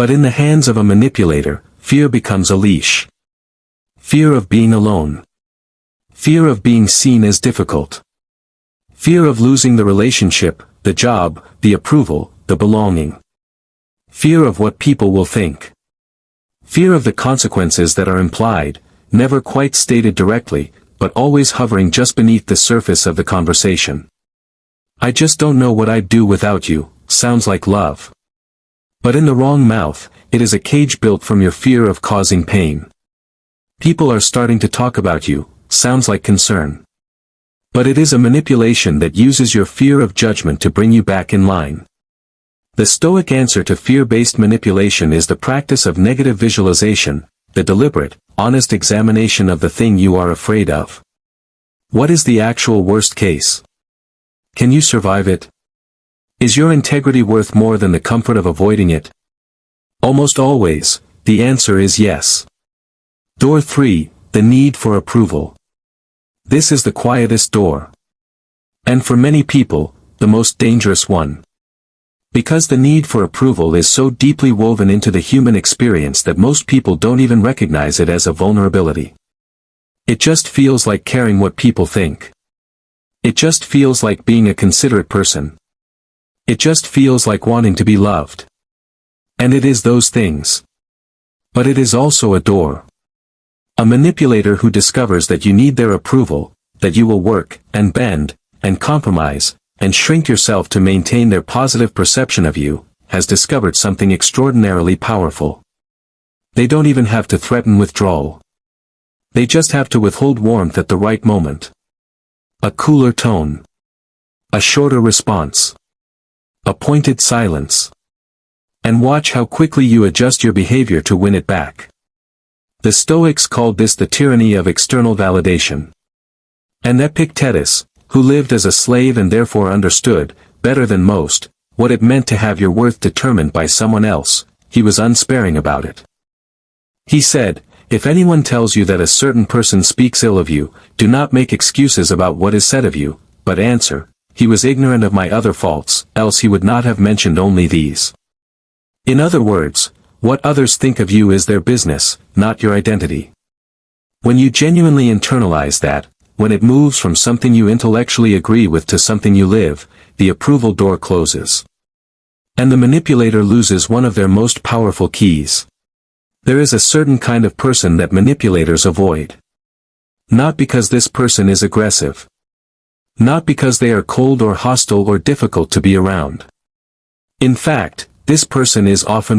But in the hands of a manipulator, fear becomes a leash. Fear of being alone. Fear of being seen as difficult. Fear of losing the relationship, the job, the approval, the belonging. Fear of what people will think. Fear of the consequences that are implied, never quite stated directly, but always hovering just beneath the surface of the conversation. I just don't know what I'd do without you, sounds like love. But in the wrong mouth, it is a cage built from your fear of causing pain. People are starting to talk about you, sounds like concern. But it is a manipulation that uses your fear of judgment to bring you back in line. The Stoic answer to fear-based manipulation is the practice of negative visualization, the deliberate, honest examination of the thing you are afraid of. What is the actual worst case? Can you survive it? Is your integrity worth more than the comfort of avoiding it? Almost always, the answer is yes. Door 3, the need for approval. This is the quietest door. And for many people, the most dangerous one. Because the need for approval is so deeply woven into the human experience that most people don't even recognize it as a vulnerability. It just feels like caring what people think. It just feels like being a considerate person. It just feels like wanting to be loved. And it is those things. But it is also a door. A manipulator who discovers that you need their approval, that you will work, and bend, and compromise, and shrink yourself to maintain their positive perception of you, has discovered something extraordinarily powerful. They don't even have to threaten withdrawal. They just have to withhold warmth at the right moment. A cooler tone. A shorter response. A pointed silence. And watch how quickly you adjust your behavior to win it back. The Stoics called this the tyranny of external validation. And Epictetus, who lived as a slave and therefore understood, better than most, what it meant to have your worth determined by someone else, he was unsparing about it. He said, if anyone tells you that a certain person speaks ill of you, do not make excuses about what is said of you, but answer, he was ignorant of my other faults, else he would not have mentioned only these. In other words, what others think of you is their business, not your identity. When you genuinely internalize that, when it moves from something you intellectually agree with to something you live, the approval door closes. And the manipulator loses one of their most powerful keys. There is a certain kind of person that manipulators avoid. Not because this person is aggressive. Not because they are cold or hostile or difficult to be around. In fact, this person is often